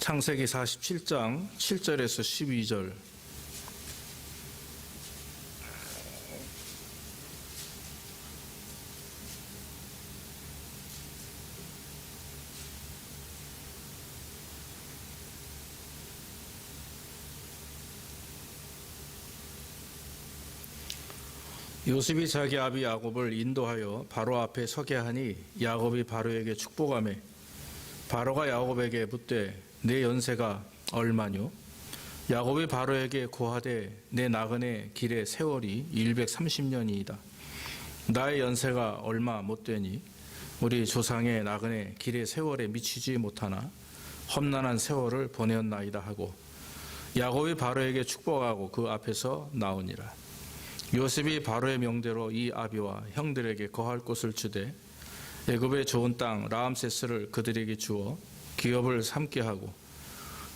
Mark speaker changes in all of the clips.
Speaker 1: 창세기 47장 7절에서 12절. 요셉이 자기 아비 야곱을 인도하여 바로 앞에 서게 하니 야곱이 바로에게 축복하며 바로가 야곱에게 묻되 내 연세가 얼마뇨? 야곱이 바로에게 고하되 내 나그네 길의 세월이 130년이이다. 나의 연세가 얼마 못되니 우리 조상의 나그네 길의 세월에 미치지 못하나 험난한 세월을 보내었나이다 하고 야곱이 바로에게 축복하고 그 앞에서 나오니라. 요셉이 바로의 명대로 이 아비와 형들에게 거할 곳을 주되 애굽의 좋은 땅 라암세스를 그들에게 주어 기업을 삼게 하고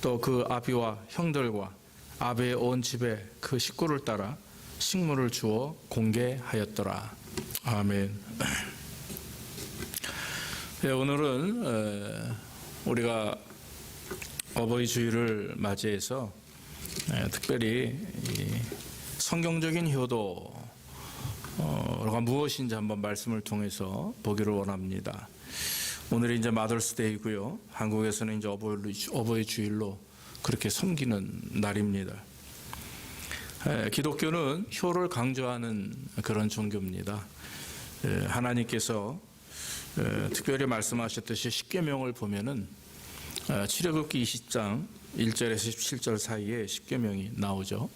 Speaker 1: 또 그 아비와 형들과 아비의 온 집에 그 식구를 따라 식물을 주어 공개하였더라. 아멘. 네, 오늘은 우리가 어버이 주일을 맞이해서 특별히 성경적인 효도가 무엇인지 한번 말씀을 통해서 보기를 원합니다. 오늘이 이제 마더스데이고요. 한국에서는 이제 어버이 주일로 그렇게 섬기는 날입니다. 기독교는 효를 강조하는 그런 종교입니다. 하나님께서 특별히 말씀하셨듯이 십계명을 보면은 출애굽기 20장 1절에서 17절 사이에 십계명이 나오죠.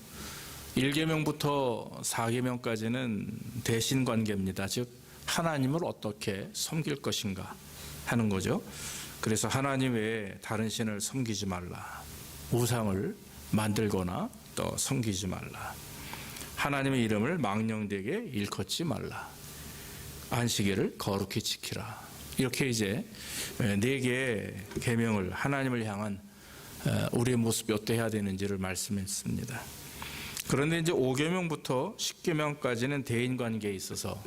Speaker 1: 1계명부터 4계명까지는 대신관계입니다. 즉 하나님을 어떻게 섬길 것인가 하는 거죠. 그래서 하나님 외에 다른 신을 섬기지 말라. 우상을 만들거나 또 섬기지 말라. 하나님의 이름을 망령되게 일컫지 말라. 안식일을 거룩히 지키라. 이렇게 이제 4개의 계명을 하나님을 향한 우리의 모습이 어떠해야 되는지를 말씀했습니다. 그런데 이제 5계명부터 10계명까지는 대인관계에 있어서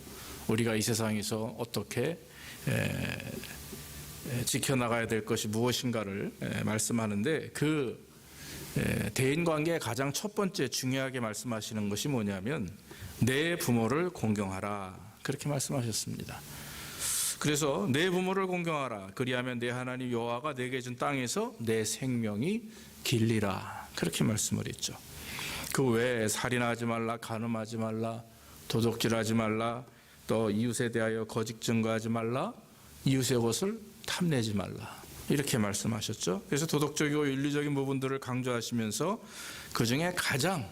Speaker 1: 우리가 이 세상에서 어떻게 지켜나가야 될 것이 무엇인가를 말씀하는데 그 대인관계의 가장 첫 번째 중요하게 말씀하시는 것이 뭐냐면 내 부모를 공경하라. 그렇게 말씀하셨습니다. 그래서 내 부모를 공경하라. 그리하면 내 하나님 여호와가 내게 준 땅에서 내 생명이 길리라. 그렇게 말씀을 했죠. 그 외에 살인하지 말라, 간음하지 말라, 도둑질하지 말라, 또 이웃에 대하여 거짓 증거하지 말라, 이웃의 것을 탐내지 말라. 이렇게 말씀하셨죠. 그래서 도덕적이고 윤리적인 부분들을 강조하시면서 그중에 가장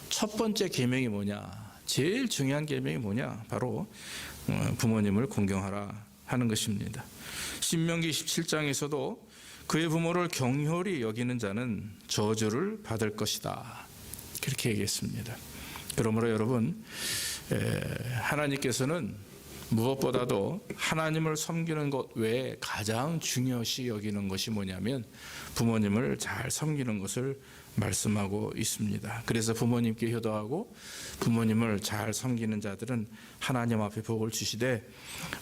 Speaker 1: 첫 번째 계명이 뭐냐, 제일 중요한 계명이 뭐냐, 바로 부모님을 공경하라 하는 것입니다. 신명기 17장에서도 그의 부모를 경홀히 여기는 자는 저주를 받을 것이다. 그렇게 얘기했습니다. 그러므로 여러분, 하나님께서는 무엇보다도 하나님을 섬기는 것 외에 가장 중요시 여기는 것이 뭐냐면 부모님을 잘 섬기는 것을 말씀하고 있습니다. 그래서 부모님께 효도하고 부모님을 잘 섬기는 자들은 하나님 앞에 복을 주시되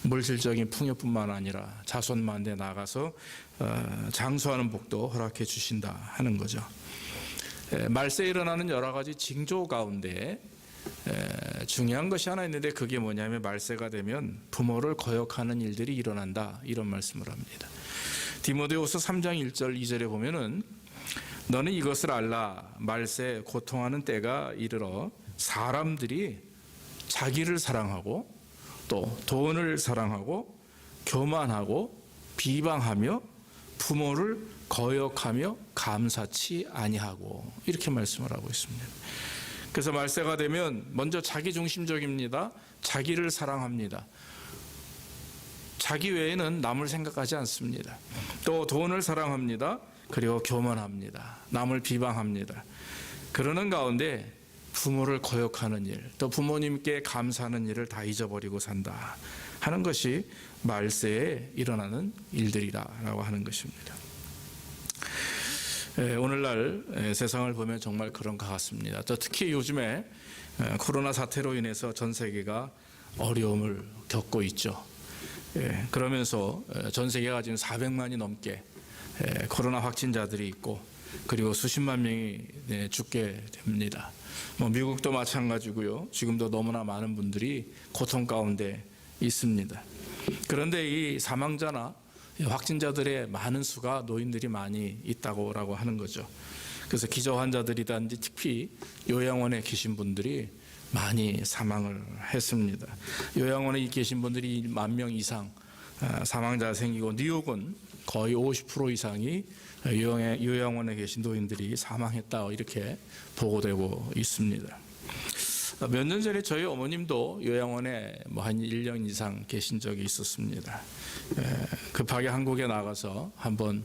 Speaker 1: 물질적인 풍요뿐만 아니라 자손만대 나가서 장수하는 복도 허락해 주신다 하는 거죠. 말세에 일어나는 여러 가지 징조 가운데 중요한 것이 하나 있는데 그게 뭐냐면 말세가 되면 부모를 거역하는 일들이 일어난다, 이런 말씀을 합니다. 디모데후서 3장 1절 2절에 보면은 너는 이것을 알라. 말세 고통하는 때가 이르러 사람들이 자기를 사랑하고 또 돈을 사랑하고 교만하고 비방하며 부모를 거역하며 감사치 아니하고, 이렇게 말씀을 하고 있습니다. 그래서 말세가 되면 먼저 자기 중심적입니다. 자기를 사랑합니다. 자기 외에는 남을 생각하지 않습니다. 또 돈을 사랑합니다. 그리고 교만합니다. 남을 비방합니다. 그러는 가운데 부모를 거역하는 일, 또 부모님께 감사하는 일을 다 잊어버리고 산다 하는 것이 말세에 일어나는 일들이라고 하는 것입니다. 오늘날 세상을 보면 정말 그런 것 같습니다. 또 특히 요즘에 코로나 사태로 인해서 전 세계가 어려움을 겪고 있죠. 그러면서 전 세계가 지금 400만이 넘게 코로나 확진자들이 있고 그리고 수십만 명이 죽게 됩니다. 미국도 마찬가지고요. 지금도 너무나 많은 분들이 고통 가운데 있습니다. 그런데 이 사망자나 확진자들의 많은 수가 노인들이 많이 있다고 하는 거죠. 그래서 기저 환자들이든지 특히 요양원에 계신 분들이 많이 사망을 했습니다. 요양원에 계신 분들이 1만 명 이상 사망자가 생기고 뉴욕은 거의 50% 이상이 요양원에 계신 노인들이 사망했다 이렇게 보고되고 있습니다. 몇 년 전에 저희 어머님도 요양원에 한 1년 이상 계신 적이 있었습니다. 급하게 한국에 나가서 한번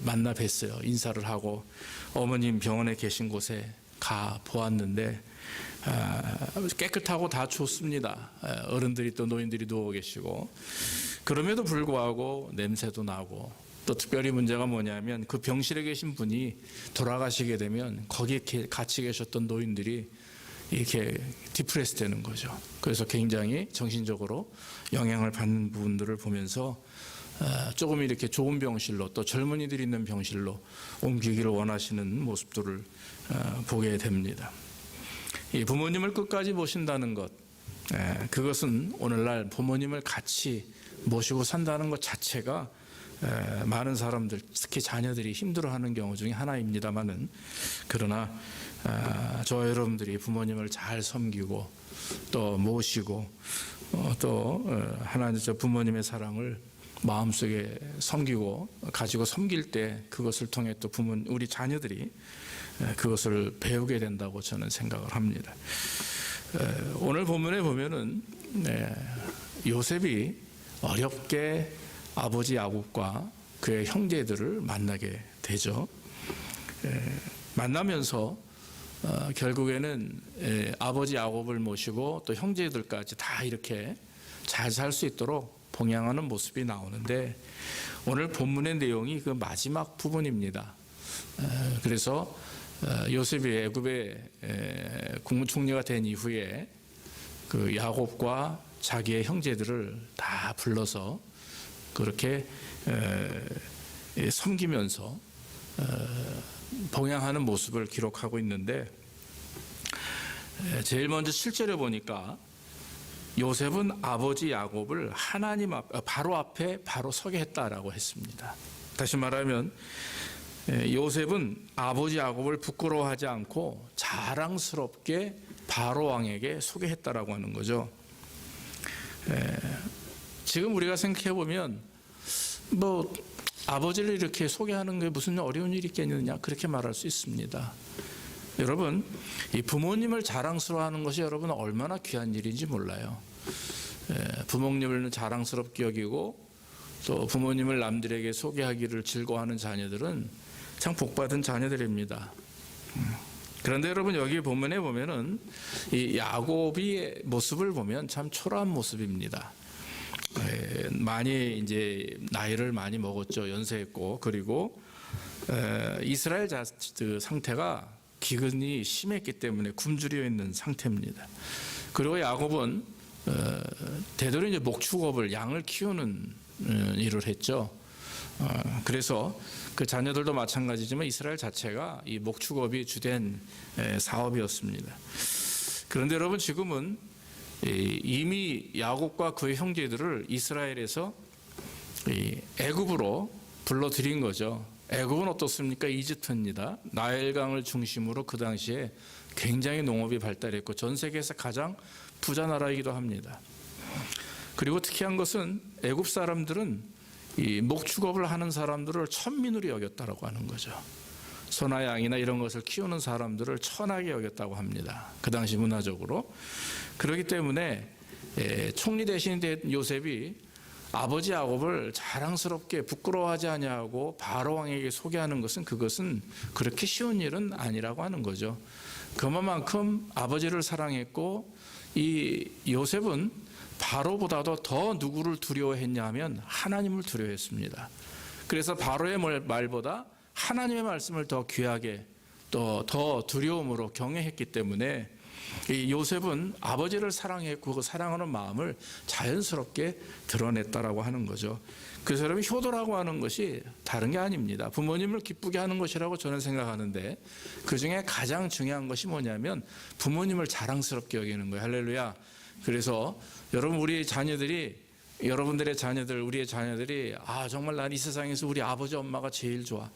Speaker 1: 만나 뵀어요. 인사를 하고 어머님 병원에 계신 곳에 가 보았는데 깨끗하고 다 좋습니다. 어른들이 또 노인들이 누워 계시고 그럼에도 불구하고 냄새도 나고 또 특별히 문제가 뭐냐면 그 병실에 계신 분이 돌아가시게 되면 거기에 같이 계셨던 노인들이 이렇게 디프레스 되는 거죠. 그래서 굉장히 정신적으로 영향을 받는 부분들을 보면서 조금 이렇게 좋은 병실로 또 젊은이들이 있는 병실로 옮기기를 원하시는 모습들을 보게 됩니다. 이 부모님을 끝까지 모신다는 것, 그것은 오늘날 부모님을 같이 모시고 산다는 것 자체가 많은 사람들, 특히 자녀들이 힘들어하는 경우 중에 하나입니다만은 그러나 저와 여러분들이 부모님을 잘 섬기고 또 모시고 또 하나님 저 부모님의 사랑을 마음속에 섬기고 가지고 섬길 때 그것을 통해 또 우리 자녀들이 그것을 배우게 된다고 저는 생각을 합니다. 오늘 본문에 보면은 요셉이 어렵게 아버지 야곱과 그의 형제들을 만나게 되죠. 만나면서 결국에는 아버지 야곱을 모시고 또 형제들까지 다 이렇게 잘 살 수 있도록 봉양하는 모습이 나오는데 오늘 본문의 내용이 그 마지막 부분입니다. 그래서 요셉이 애굽의 국무총리가 된 이후에 그 야곱과 자기의 형제들을 다 불러서 그렇게 섬기면서 봉양하는 모습을 기록하고 있는데 제일 먼저 7절에 보니까 요셉은 아버지 야곱을 하나님 바로 앞에 바로 서게 했다라고 했습니다. 다시 말하면 요셉은 아버지 야곱을 부끄러워하지 않고 자랑스럽게 바로 왕에게 소개했다라고 하는 거죠. 지금 우리가 생각해 보면 아버지를 이렇게 소개하는 게 무슨 어려운 일이 있겠느냐 그렇게 말할 수 있습니다. 여러분 이 부모님을 자랑스러워하는 것이 여러분 얼마나 귀한 일인지 몰라요. 부모님을 자랑스럽게 여기고 또 부모님을 남들에게 소개하기를 즐거워하는 자녀들은 참 복받은 자녀들입니다. 그런데 여러분 여기 본문에 보면은 이 야곱의 모습을 보면 참 초라한 모습입니다. 많이 이제 나이를 많이 먹었죠. 연세했고 그리고 이스라엘 상태가 기근이 심했기 때문에 굶주려 있는 상태입니다. 그리고 야곱은 되도록 이제 목축업을 양을 키우는 일을 했죠. 그래서 그 자녀들도 마찬가지지만 이스라엘 자체가 이 목축업이 주된 사업이었습니다. 그런데 여러분 지금은 이미 야곱과 그의 형제들을 이스라엘에서 애굽으로 불러들인 거죠. 애굽은 어떻습니까? 이집트입니다. 나일강을 중심으로 그 당시에 굉장히 농업이 발달했고 전 세계에서 가장 부자 나라이기도 합니다. 그리고 특이한 것은 애굽 사람들은 이 목축업을 하는 사람들을 천민으로 여겼다라고 하는 거죠. 소나 양이나 이런 것을 키우는 사람들을 천하게 여겼다고 합니다. 그 당시 문화적으로. 그렇기 때문에 총리 대신 된 요셉이 아버지 야곱을 자랑스럽게 부끄러워하지 아니하고 바로 왕에게 소개하는 것은 그것은 그렇게 쉬운 일은 아니라고 하는 거죠. 그만큼 아버지를 사랑했고 이 요셉은 바로보다도 더 누구를 두려워했냐 하면 하나님을 두려워했습니다. 그래서 바로의 말보다 하나님의 말씀을 더 귀하게 또 더 두려움으로 경외했기 때문에 이 요셉은 아버지를 사랑했고 그 사랑하는 마음을 자연스럽게 드러냈다라고 하는 거죠. 그 사람이 효도라고 하는 것이 다른 게 아닙니다. 부모님을 기쁘게 하는 것이라고 저는 생각하는데 그중에 가장 중요한 것이 뭐냐면 부모님을 자랑스럽게 여기는 거예요. 할렐루야. 그래서 여러분 우리의 자녀들이 여러분들의 자녀들 우리의 자녀들이 정말 난 이 세상에서 우리 아버지 엄마가 제일 좋아.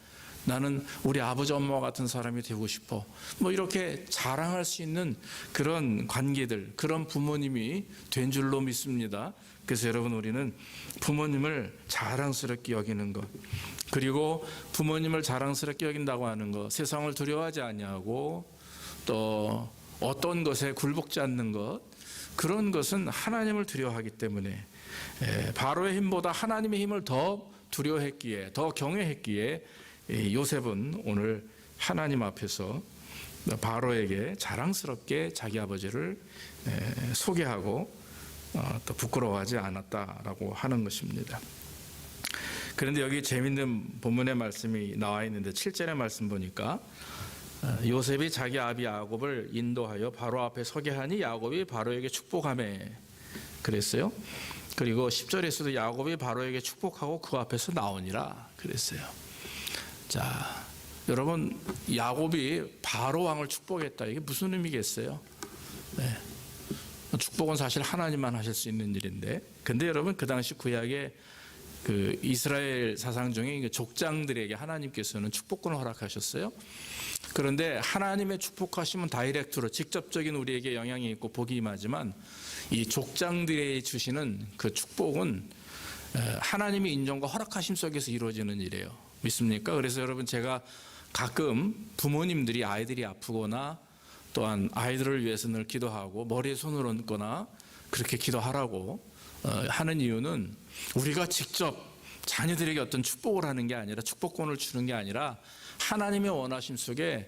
Speaker 1: 나는 우리 아버지 엄마 같은 사람이 되고 싶어. 뭐 이렇게 자랑할 수 있는 그런 관계들, 그런 부모님이 된 줄로 믿습니다. 그래서 여러분 우리는 부모님을 자랑스럽게 여기는 것, 그리고 부모님을 자랑스럽게 여긴다고 하는 것, 세상을 두려워하지 아니하고 또 어떤 것에 굴복지 않는 것, 그런 것은 하나님을 두려워하기 때문에 바로의 힘보다 하나님의 힘을 더 두려워했기에, 더 경외했기에 요셉은 오늘 하나님 앞에서 바로에게 자랑스럽게 자기 아버지를 소개하고 또 부끄러워하지 않았다라고 하는 것입니다. 그런데 여기 재밌는 본문의 말씀이 나와 있는데 7절의 말씀 보니까 요셉이 자기 아비 야곱을 인도하여 바로 앞에 서게 하니 야곱이 바로에게 축복하매 그랬어요. 그리고 10절에서도 야곱이 바로에게 축복하고 그 앞에서 나오니라 그랬어요. 자, 여러분 야곱이 바로 왕을 축복했다. 이게 무슨 의미겠어요? 네. 축복은 사실 하나님만 하실 수 있는 일인데, 근데 여러분 그 당시 구약의 그 이스라엘 사상 중에 족장들에게 하나님께서는 축복권을 허락하셨어요. 그런데 하나님의 축복하시면 다이렉트로 직접적인 우리에게 영향이 있고 복이 임하지만 이 족장들이 주시는 그 축복은 하나님의 인정과 허락하심 속에서 이루어지는 일이에요. 믿습니까? 그래서 여러분 제가 가끔 부모님들이 아이들이 아프거나 또한 아이들을 위해서 늘 기도하고 머리에 손을 얹거나 그렇게 기도하라고 하는 이유는 우리가 직접 자녀들에게 어떤 축복을 하는 게 아니라 축복권을 주는 게 아니라 하나님의 원하심 속에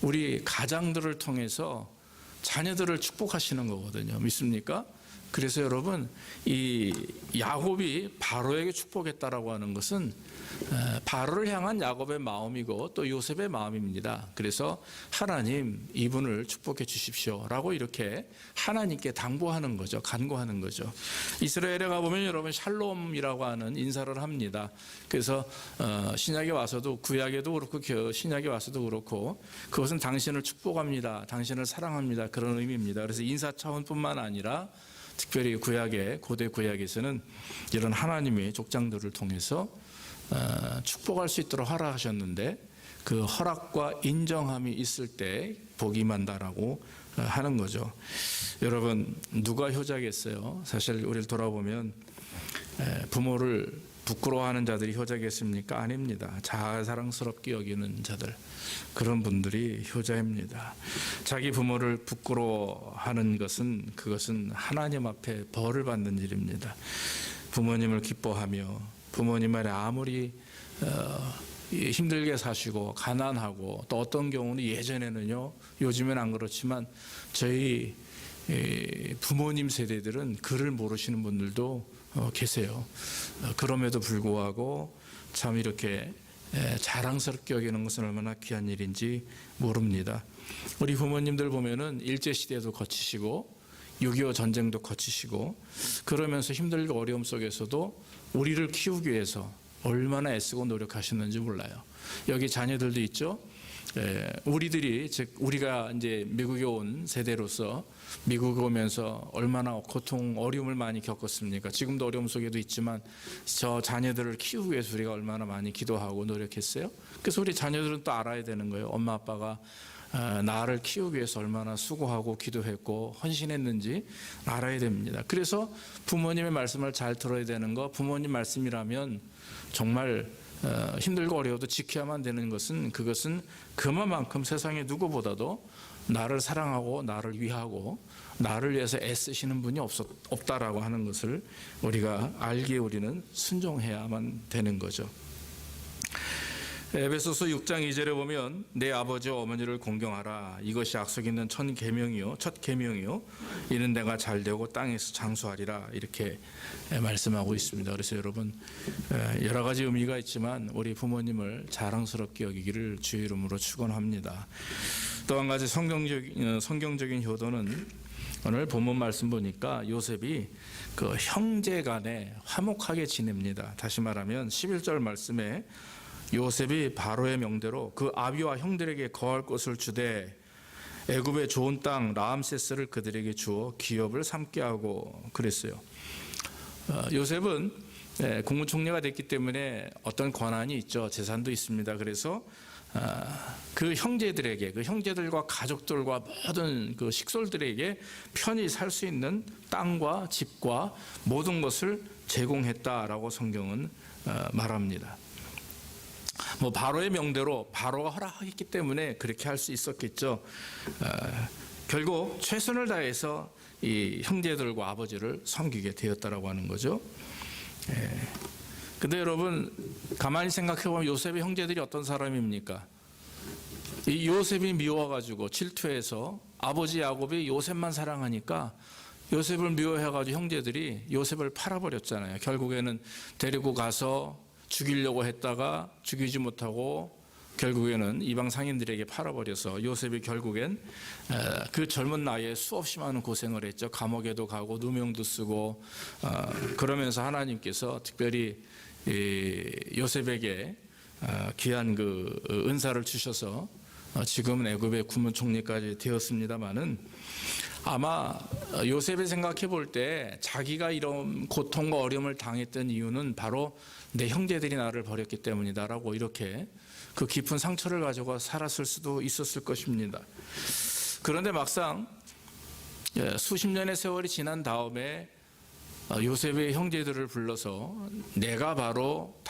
Speaker 1: 우리 가장들을 통해서 자녀들을 축복하시는 거거든요. 믿습니까? 그래서 여러분 이 야곱이 바로에게 축복했다라고 하는 것은 바로를 향한 야곱의 마음이고 또 요셉의 마음입니다. 그래서 하나님 이분을 축복해 주십시오라고 이렇게 하나님께 당부하는 거죠. 간구하는 거죠. 이스라엘에 가보면 여러분 샬롬이라고 하는 인사를 합니다. 그래서 신약에 와서도 구약에도 그렇고 신약에 와서도 그렇고 그것은 당신을 축복합니다. 당신을 사랑합니다. 그런 의미입니다. 그래서 인사 차원뿐만 아니라 특별히 고대 구약에서는 이런 하나님의 족장들을 통해서 축복할 수 있도록 허락하셨는데 그 허락과 인정함이 있을 때 복이 임한다라고 하는 거죠. 여러분 누가 효자겠어요? 사실 우리를 돌아보면 부모를 부끄러워하는 자들이 효자겠습니까? 아닙니다. 자랑스럽게 여기는 자들, 그런 분들이 효자입니다. 자기 부모를 부끄러워하는 그것은 하나님 앞에 벌을 받는 일입니다. 부모님을 기뻐하며 부모님 아래 아무리 힘들게 사시고 가난하고 또 어떤 경우는 예전에는요, 요즘엔 안 그렇지만 저희 부모님 세대들은 글을 모르시는 분들도 계세요. 그럼에도 불구하고 참 이렇게 자랑스럽게 여기는 것은 얼마나 귀한 일인지 모릅니다. 우리 부모님들 보면은 일제시대도 거치시고 6.25 전쟁도 거치시고 그러면서 힘들고 어려움 속에서도 우리를 키우기 위해서 얼마나 애쓰고 노력하셨는지 몰라요. 여기 자녀들도 있죠. 우리가 이제 미국에 온 세대로서 미국에 오면서 얼마나 고통, 어려움을 많이 겪었습니까? 지금도 어려움 속에도 있지만 저 자녀들을 키우기 위해서 우리가 얼마나 많이 기도하고 노력했어요? 그래서 우리 자녀들은 또 알아야 되는 거예요. 엄마 아빠가 나를 키우기 위해서 얼마나 수고하고 기도했고 헌신했는지 알아야 됩니다. 그래서 부모님의 말씀을 잘 들어야 되는 거, 부모님 말씀이라면 정말 힘들고 어려워도 지켜야만 되는 것은 그것은 그만큼 세상에 누구보다도 나를 사랑하고 나를 위하고 나를 위해서 애쓰시는 분이 없다라고 하는 것을 우리가 알기에 우리는 순종해야만 되는 거죠. 에베소서 6장 2절에 보면 내 아버지와 어머니를 공경하라. 이것이 약속 있는 첫 계명이요 이는 내가 잘되고 땅에서 장수하리라. 이렇게 말씀하고 있습니다. 그래서 여러분 여러 가지 의미가 있지만 우리 부모님을 자랑스럽게 여기기를 주의 이름으로 축원합니다. 또 한 가지 성경적인 효도는 오늘 본문 말씀 보니까 요셉이 그 형제 간에 화목하게 지냅니다. 다시 말하면 11절 말씀에 요셉이 바로의 명대로 그 아비와 형들에게 거할 것을 주되 애굽의 좋은 땅 라암세스를 그들에게 주어 기업을 삼게 하고 그랬어요. 요셉은 국무총리가 됐기 때문에 어떤 권한이 있죠. 재산도 있습니다. 그래서 그 형제들에게, 그 형제들과 가족들과 모든 그 식솔들에게 편히 살 수 있는 땅과 집과 모든 것을 제공했다라고 성경은 말합니다. 뭐 바로의 명대로 바로가 허락했기 때문에 그렇게 할 수 있었겠죠. 결국 최선을 다해서 이 형제들과 아버지를 섬기게 되었다라고 하는 거죠. 근데 여러분 가만히 생각해 보면 요셉의 형제들이 어떤 사람입니까? 이 요셉이 미워가지고 질투해서 아버지 야곱이 요셉만 사랑하니까 요셉을 미워해가지고 형제들이 요셉을 팔아버렸잖아요. 결국에는 데리고 가서 죽이려고 했다가 죽이지 못하고 결국에는 이방 상인들에게 팔아버려서 요셉이 결국엔 그 젊은 나이에 수없이 많은 고생을 했죠. 감옥에도 가고 누명도 쓰고 그러면서 하나님께서 특별히 요셉에게 귀한 그 은사를 주셔서 지금은 애굽의 국무총리까지 되었습니다마는 아마 요셉이 생각해 볼 때 자기가 이런 고통과 어려움을 당했던 이유는 바로 내 형제들이 나를 버렸기 때문이다라고 이렇게 그 깊은 상처를 가지고 살았을 수도 있었을 것입니다. 그런데 막상 수십 년의 세월이 지난 다음에 요셉의 형제들을 불러서 내가 바로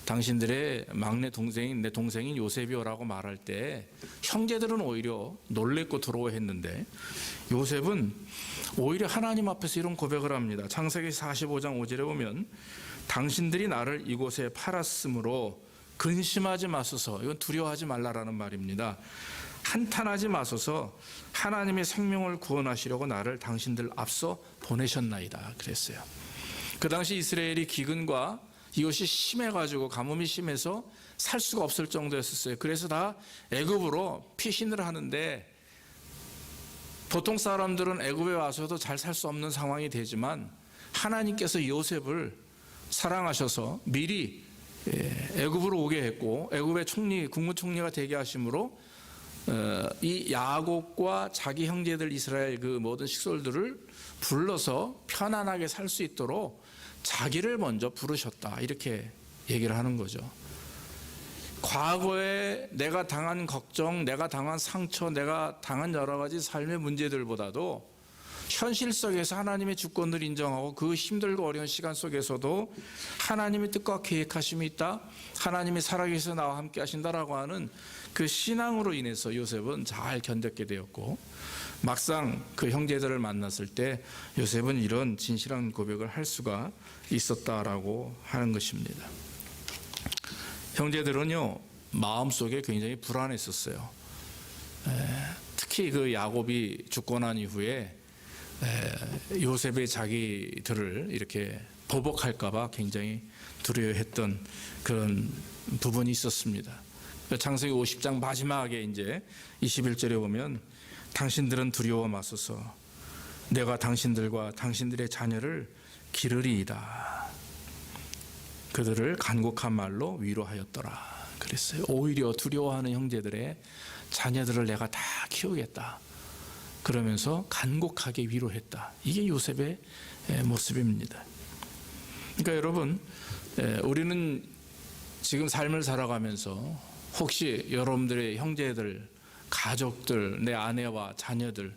Speaker 1: 당신들의 막내 동생인 내 동생인 요셉이오라고 말할 때 형제들은 오히려 놀랬고 두려워했는데 요셉은 오히려 하나님 앞에서 이런 고백을 합니다. 창세기 45장 5절에 보면 당신들이 나를 이곳에 팔았으므로 근심하지 마소서. 이건 두려워하지 말라라는 말입니다. 한탄하지 마소서. 하나님의 생명을 구원하시려고 나를 당신들 앞서 보내셨나이다 그랬어요. 그 당시 이스라엘이 기근과 이것이 심해가지고 가뭄이 심해서 살 수가 없을 정도였었어요. 그래서 다 애굽으로 피신을 하는데 보통 사람들은 애굽에 와서도 잘 살 수 없는 상황이 되지만 하나님께서 요셉을 사랑하셔서 미리 애굽으로 오게 했고 애굽의 국무총리가 되게 하심으로 이 야곱과 자기 형제들 이스라엘 그 모든 식솔들을 불러서 편안하게 살 수 있도록 자기를 먼저 부르셨다 이렇게 얘기를 하는 거죠. 과거에 내가 당한 걱정, 내가 당한 상처, 내가 당한 여러 가지 삶의 문제들보다도 현실 속에서 하나님의 주권을 인정하고 그 힘들고 어려운 시간 속에서도 하나님의 뜻과 계획하심이 있다, 하나님이 살아계셔서 나와 함께 하신다라고 하는 그 신앙으로 인해서 요셉은 잘 견뎠게 되었고 막상 그 형제들을 만났을 때 요셉은 이런 진실한 고백을 할 수가 있었다라고 하는 것입니다. 형제들은요 마음속에 굉장히 불안했었어요. 특히 그 야곱이 죽고 난 이후에 요셉의 자기들을 이렇게 보복할까봐 굉장히 두려워했던 그런 부분이 있었습니다. 창세기 50장 마지막에 이제 21절에 보면 당신들은 두려워 마소서. 내가 당신들과 당신들의 자녀를 기르리이다. 그들을 간곡한 말로 위로하였더라. 그랬어요. 오히려 두려워하는 형제들의 자녀들을 내가 다 키우겠다. 그러면서 간곡하게 위로했다. 이게 요셉의 모습입니다. 그러니까 여러분, 우리는 지금 삶을 살아가면서 혹시 여러분들의 형제들, 가족들, 내 아내와 자녀들,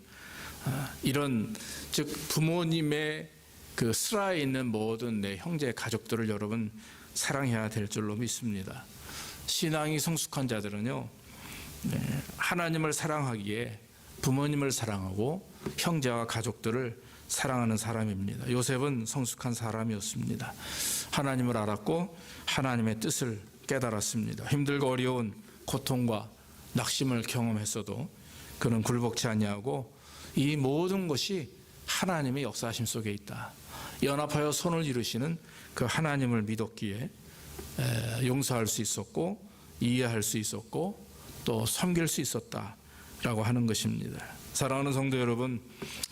Speaker 1: 이런 즉 부모님의 그 슬하에 있는 모든 내 형제, 가족들을 여러분 사랑해야 될 줄로 믿습니다. 신앙이 성숙한 자들은요, 하나님을 사랑하기에 부모님을 사랑하고 형제와 가족들을 사랑하는 사람입니다. 요셉은 성숙한 사람이었습니다. 하나님을 알았고 하나님의 뜻을 깨달았습니다. 힘들고 어려운 고통과 낙심을 경험했어도 그는 굴복치 아니하고 이 모든 것이 하나님의 역사하심 속에 있다. 연합하여 손을 이루시는 그 하나님을 믿었기에 용서할 수 있었고 이해할 수 있었고 또 섬길 수 있었다라고 하는 것입니다. 사랑하는 성도 여러분,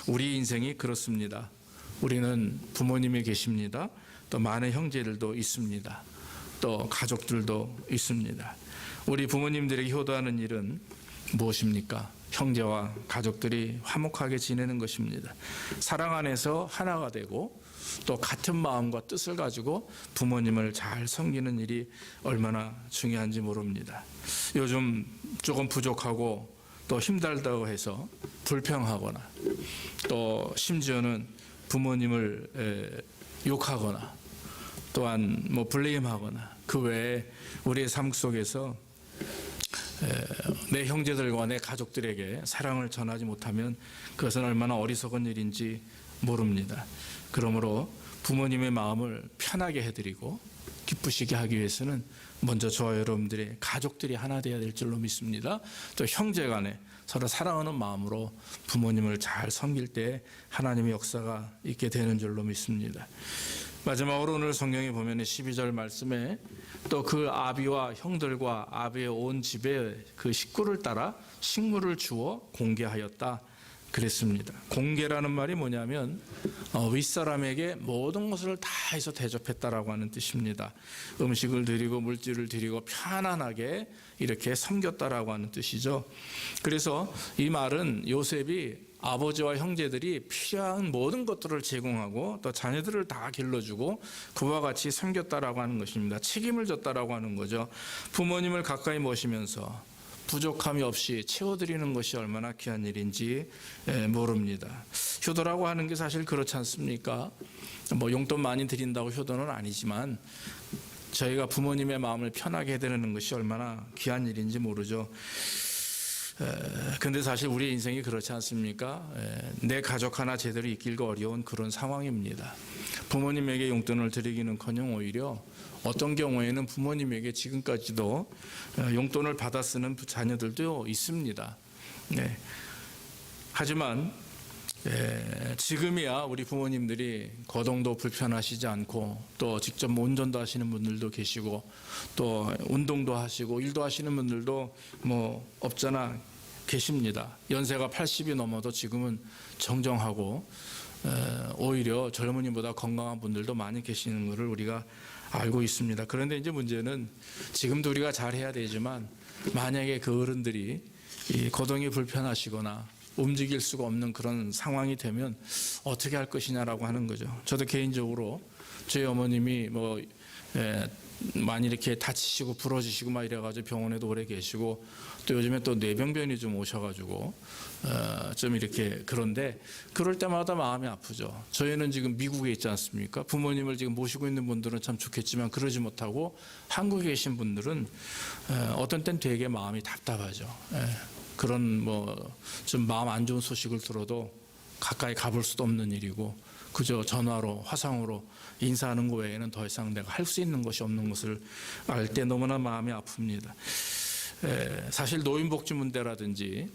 Speaker 1: 우리 인생이 그렇습니다. 우리는 부모님이 계십니다. 또 많은 형제들도 있습니다. 또 가족들도 있습니다. 우리 부모님들에게 효도하는 일은 무엇입니까? 형제와 가족들이 화목하게 지내는 것입니다. 사랑 안에서 하나가 되고 또 같은 마음과 뜻을 가지고 부모님을 잘 섬기는 일이 얼마나 중요한지 모릅니다. 요즘 조금 부족하고 또 힘들다고 해서 불평하거나 또 심지어는 부모님을 욕하거나 또한 블레임하거나 그 외에 우리의 삶 속에서 내 형제들과 내 가족들에게 사랑을 전하지 못하면 그것은 얼마나 어리석은 일인지 모릅니다. 그러므로 부모님의 마음을 편하게 해드리고 기쁘시게 하기 위해서는 먼저 저와 여러분들의 가족들이 하나 되어야 될 줄로 믿습니다. 또 형제간에 서로 사랑하는 마음으로 부모님을 잘 섬길 때 하나님의 역사가 있게 되는 줄로 믿습니다. 마지막으로 오늘 성경에 보면 12절 말씀에 또 그 아비와 형들과 아비의 온 집에 그 식구를 따라 식물을 주어 공개하였다 그랬습니다. 공개라는 말이 뭐냐면 윗사람에게 모든 것을 다 해서 대접했다라고 하는 뜻입니다. 음식을 드리고 물질을 드리고 편안하게 이렇게 섬겼다라고 하는 뜻이죠. 그래서 이 말은 요셉이 아버지와 형제들이 필요한 모든 것들을 제공하고 또 자녀들을 다 길러주고 그와 같이 섬겼다라고 하는 것입니다. 책임을 졌다라고 하는 거죠. 부모님을 가까이 모시면서 부족함이 없이 채워드리는 것이 얼마나 귀한 일인지 모릅니다. 효도라고 하는 게 사실 그렇지 않습니까? 용돈 많이 드린다고 효도는 아니지만 저희가 부모님의 마음을 편하게 해드리는 것이 얼마나 귀한 일인지 모르죠. 근데 사실 우리의 인생이 그렇지 않습니까? 내 가족 하나 제대로 이끌기 어려운 그런 상황입니다. 부모님에게 용돈을 드리기는커녕 오히려 어떤 경우에는 부모님에게 지금까지도 용돈을 받아 쓰는 자녀들도 있습니다. 네. 하지만 지금이야 우리 부모님들이 거동도 불편하시지 않고 또 직접 운전도 하시는 분들도 계시고 또 운동도 하시고 일도 하시는 분들도 없잖아 계십니다. 연세가 80이 넘어도 지금은 정정하고 오히려 젊은이보다 건강한 분들도 많이 계시는 것을 우리가 알고 있습니다. 그런데 이제 문제는 지금도 우리가 잘해야 되지만 만약에 그 어른들이 이 거동이 불편하시거나 움직일 수가 없는 그런 상황이 되면 어떻게 할 것이냐라고 하는 거죠. 저도 개인적으로 저희 어머님이 많이 이렇게 다치시고 부러지시고 막 이래가지고 병원에도 오래 계시고 또 요즘에 또 뇌병변이 좀 오셔가지고 좀 이렇게 그런데 그럴 때마다 마음이 아프죠. 저희는 지금 미국에 있지 않습니까? 부모님을 지금 모시고 있는 분들은 참 좋겠지만 그러지 못하고 한국에 계신 분들은 어떤 땐 되게 마음이 답답하죠. 그런 좀 마음 안 좋은 소식을 들어도 가까이 가볼 수도 없는 일이고 그저 전화로 화상으로 인사하는 것 외에는 더 이상 내가 할 수 있는 것이 없는 것을 알 때 너무나 마음이 아픕니다. 사실 노인복지문제라든지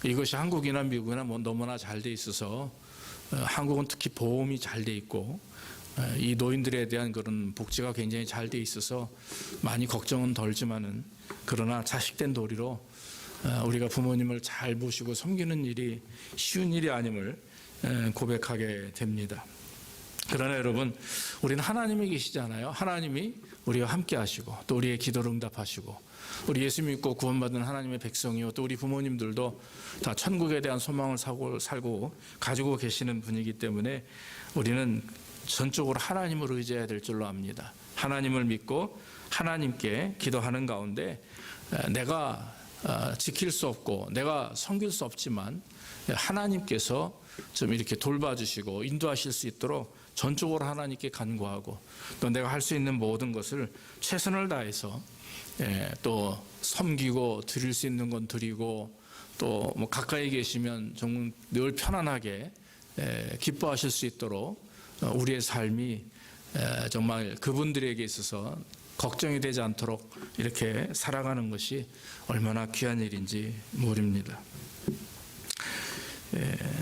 Speaker 1: 이것이 한국이나 미국이나 너무나 잘 돼 있어서 한국은 특히 보험이 잘 돼 있고 이 노인들에 대한 그런 복지가 굉장히 잘 돼 있어서 많이 걱정은 덜지만은 그러나 자식된 도리로 우리가 부모님을 잘 모시고 섬기는 일이 쉬운 일이 아님을 고백하게 됩니다. 그러나 여러분 우리는 하나님이 계시잖아요. 하나님이 우리와 함께 하시고 또 우리의 기도를 응답하시고 우리 예수 믿고 구원받은 하나님의 백성이요 또 우리 부모님들도 다 천국에 대한 소망을 살고 가지고 계시는 분이기 때문에 우리는 전적으로 하나님을 의지해야 될 줄로 압니다. 하나님을 믿고 하나님께 기도하는 가운데 내가 지킬 수 없고 내가 섬길 수 없지만 하나님께서 좀 이렇게 돌봐주시고 인도하실 수 있도록 전적으로 하나님께 간구하고 또 내가 할 수 있는 모든 것을 최선을 다해서 또 섬기고 드릴 수 있는 건 드리고 또 가까이 계시면 정말 늘 편안하게 기뻐하실 수 있도록 우리의 삶이 정말 그분들에게 있어서 걱정이 되지 않도록 이렇게 살아가는 것이 얼마나 귀한 일인지 모릅니다.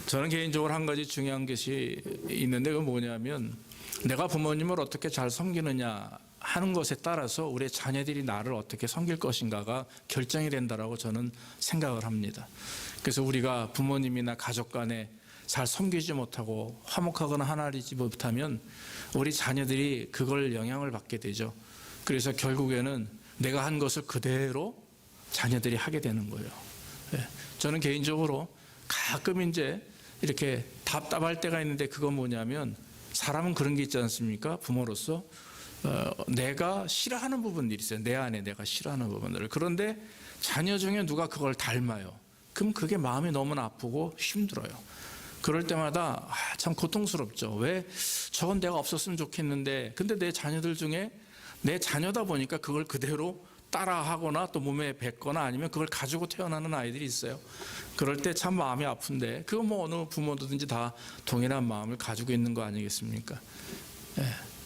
Speaker 1: 저는 개인적으로 한 가지 중요한 것이 있는데 그건 뭐냐면 내가 부모님을 어떻게 잘 섬기느냐 하는 것에 따라서 우리 자녀들이 나를 어떻게 섬길 것인가가 결정이 된다라고 저는 생각을 합니다. 그래서 우리가 부모님이나 가족 간에 잘 섬기지 못하고 화목하거나 하나이지 못하면 우리 자녀들이 그걸 영향을 받게 되죠. 그래서 결국에는 내가 한 것을 그대로 자녀들이 하게 되는 거예요. 저는 개인적으로 가끔 이제 이렇게 답답할 때가 있는데 그건 뭐냐면 사람은 그런 게 있지 않습니까? 부모로서 내가 싫어하는 부분들이 있어요. 내 안에 내가 싫어하는 부분들을. 그런데 자녀 중에 누가 그걸 닮아요. 그럼 그게 마음이 너무 아프고 힘들어요. 그럴 때마다 참 고통스럽죠. 왜 저건 내가 없었으면 좋겠는데 근데 내 자녀들 중에 내 자녀다 보니까 그걸 그대로 따라하거나 또 몸에 뱉거나 아니면 그걸 가지고 태어나는 아이들이 있어요. 그럴 때 참 마음이 아픈데 그거 뭐 어느 부모든지 다 동일한 마음을 가지고 있는 거 아니겠습니까?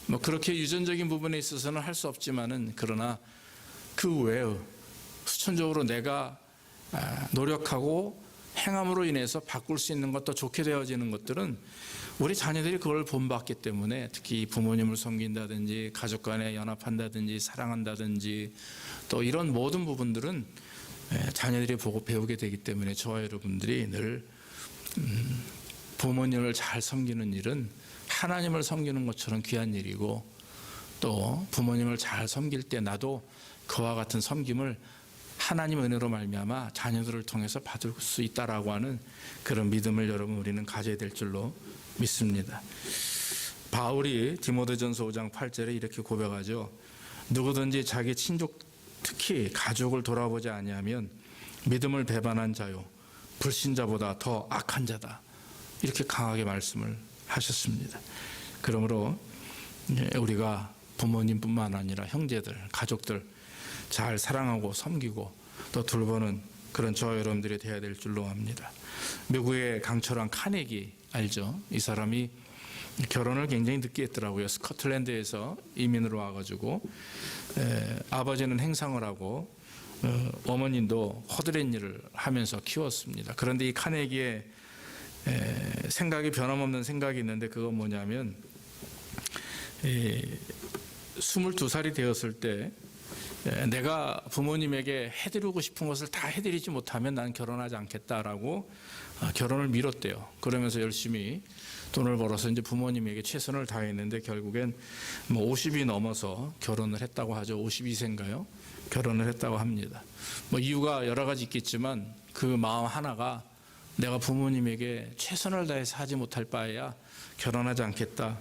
Speaker 1: 뭐 그렇게 유전적인 부분에 있어서는 할 수 없지만은 그러나 그 외에 수천적으로 내가 노력하고 행함으로 인해서 바꿀 수 있는 것도 좋게 되어지는 것들은 우리 자녀들이 그걸 본받기 때문에 특히 부모님을 섬긴다든지 가족 간에 연합한다든지 사랑한다든지 또 이런 모든 부분들은 자녀들이 보고 배우게 되기 때문에 저와 여러분들이 늘 부모님을 잘 섬기는 일은 하나님을 섬기는 것처럼 귀한 일이고 또 부모님을 잘 섬길 때 나도 그와 같은 섬김을 하나님의 은혜로 말미암아 자녀들을 통해서 받을 수 있다라고 하는 그런 믿음을 여러분 우리는 가져야 될 줄로 믿습니다. 바울이 디모데전서 5장 8절에 이렇게 고백하죠. 누구든지 자기 친족 특히 가족을 돌아보지 아니하면 믿음을 배반한 자요 불신자보다 더 악한 자다. 이렇게 강하게 말씀을 하셨습니다. 그러므로 우리가 부모님뿐만 아니라 형제들, 가족들 잘 사랑하고 섬기고 또 돌보는 그런 저와 여러분들이 되어야 될 줄로 압니다. 미국의 강철한 카네기 알죠? 이 사람이 결혼을 굉장히 늦게 했더라고요. 스코틀랜드에서 이민으로 와가지고 아버지는 행상을 하고 어머님도 허드렛 일을 하면서 키웠습니다. 그런데 이 카네기의 생각이 변함없는 생각이 있는데 그건 뭐냐면 22살이 되었을 때 내가 부모님에게 해드리고 싶은 것을 다 해드리지 못하면 난 결혼하지 않겠다라고 결혼을 미뤘대요. 그러면서 열심히 돈을 벌어서 이제 부모님에게 최선을 다했는데 결국엔 뭐 50이 넘어서 결혼을 했다고 하죠. 52세인가요? 결혼을 했다고 합니다. 뭐 이유가 여러 가지 있겠지만 그 마음 하나가 내가 부모님에게 최선을 다해서 하지 못할 바에야 결혼하지 않겠다.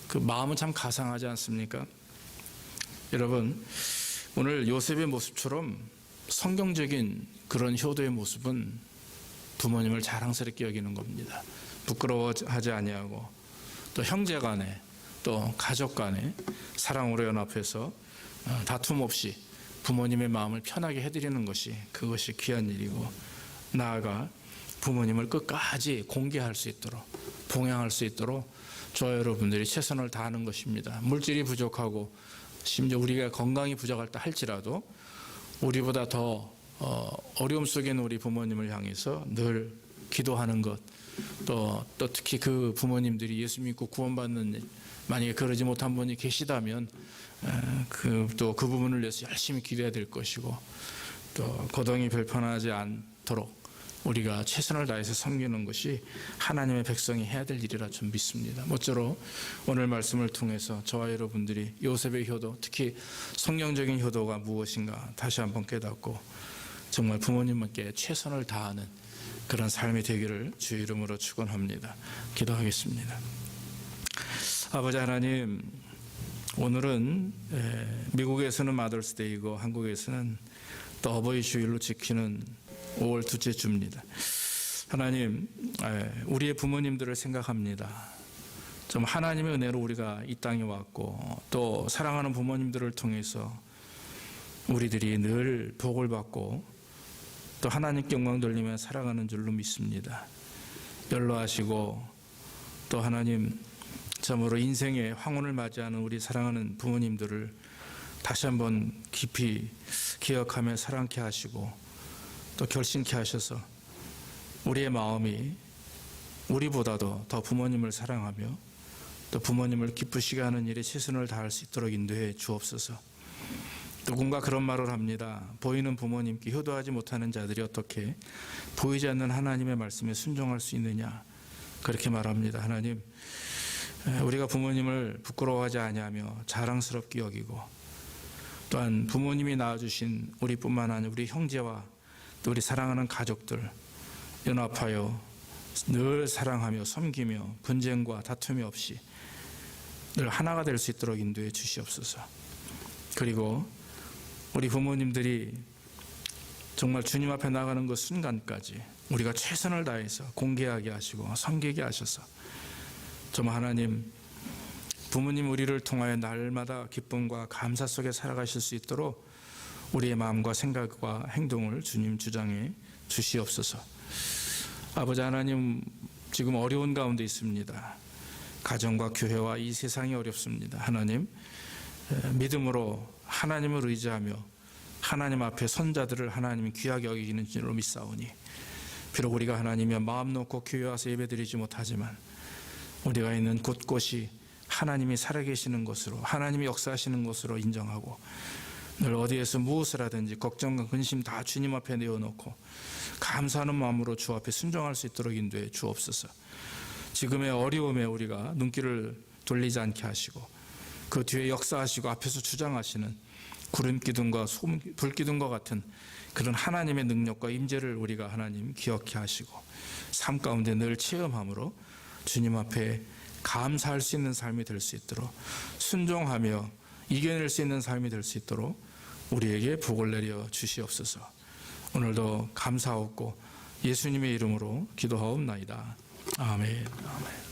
Speaker 1: 그 마음은 참 가상하지 않습니까? 여러분 오늘 요셉의 모습처럼 성경적인 그런 효도의 모습은 부모님을 자랑스럽게 여기는 겁니다. 부끄러워하지 아니하고 또 형제 간에 또 가족 간에 사랑으로 연합해서 다툼 없이 부모님의 마음을 편하게 해드리는 것이 그것이 귀한 일이고 나아가 부모님을 끝까지 공개할 수 있도록 봉양할 수 있도록 저와 여러분들이 최선을 다하는 것입니다. 물질이 부족하고 심지어 우리가 건강이 부족하다 할지라도 우리보다 더 어려움 속에 있는 우리 부모님을 향해서 늘 기도하는 것 또 특히 그 부모님들이 예수 믿고 구원받는 만약에 그러지 못한 분이 계시다면 또 그 부분을 위해서 열심히 기도해야 될 것이고 또 고통이 별편하지 않도록 우리가 최선을 다해서 섬기는 것이 하나님의 백성이 해야 될 일이라 좀 믿습니다. 모쪼록 오늘 말씀을 통해서 저와 여러분들이 요셉의 효도, 특히 성경적인 효도가 무엇인가 다시 한번 깨닫고 정말 부모님께 최선을 다하는 그런 삶이 되기를 주의 이름으로 축원합니다. 기도하겠습니다. 아버지 하나님, 오늘은 미국에서는 마더스데이고 한국에서는 또 어버이 주일로 지키는 5월 둘째 주입니다. 하나님, 우리의 부모님들을 생각합니다. 좀 하나님의 은혜로 우리가 이 땅에 왔고 또 사랑하는 부모님들을 통해서 우리들이 늘 복을 받고 또 하나님께 영광 돌리며 살아가는 줄로 믿습니다. 연로하시고 또 하나님 참으로 인생의 황혼을 맞이하는 우리 사랑하는 부모님들을 다시 한번 깊이 기억하며 사랑케 하시고 또 결심케 하셔서 우리의 마음이 우리보다도 더 부모님을 사랑하며 또 부모님을 기쁘시게 하는 일에 최선을 다할 수 있도록 인도해 주옵소서. 누군가 그런 말을 합니다. 보이는 부모님께 효도하지 못하는 자들이 어떻게 보이지 않는 하나님의 말씀에 순종할 수 있느냐, 그렇게 말합니다. 하나님, 우리가 부모님을 부끄러워하지 아니하며 자랑스럽게 여기고 또한 부모님이 낳아주신 우리뿐만 아니라 우리 형제와 또 우리 사랑하는 가족들 연합하여 늘 사랑하며 섬기며 분쟁과 다툼이 없이 늘 하나가 될 수 있도록 인도해 주시옵소서. 그리고 우리 부모님들이 정말 주님 앞에 나가는 그 순간까지 우리가 최선을 다해서 공개하게 하시고 섬기게 하셔서 정말 하나님, 부모님 우리를 통하여 날마다 기쁨과 감사 속에 살아가실 수 있도록 우리의 마음과 생각과 행동을 주님 주장해 주시옵소서. 아버지 하나님, 지금 어려운 가운데 있습니다. 가정과 교회와 이 세상이 어렵습니다. 하나님, 믿음으로 하나님을 의지하며 하나님 앞에 선자들을 하나님이 귀하게 여기는 줄로 믿사오니, 비록 우리가 하나님의 마음 놓고 교회 와서 예배드리지 못하지만 우리가 있는 곳곳이 하나님이 살아계시는 곳으로, 하나님이 역사하시는 곳으로 인정하고 늘 어디에서 무엇을 하든지 걱정과 근심 다 주님 앞에 내어놓고 감사하는 마음으로 주 앞에 순종할 수 있도록 인도해 주옵소서. 지금의 어려움에 우리가 눈길을 돌리지 않게 하시고 그 뒤에 역사하시고 앞에서 주장하시는 구름기둥과 불기둥과 같은 그런 하나님의 능력과 임재를 우리가 하나님 기억케 하시고 삶 가운데 늘 체험함으로 주님 앞에 감사할 수 있는 삶이 될 수 있도록, 순종하며 이겨낼 수 있는 삶이 될 수 있도록 우리에게 복을 내려 주시옵소서. 오늘도 감사하옵고 예수님의 이름으로 기도하옵나이다. 아멘. 아멘.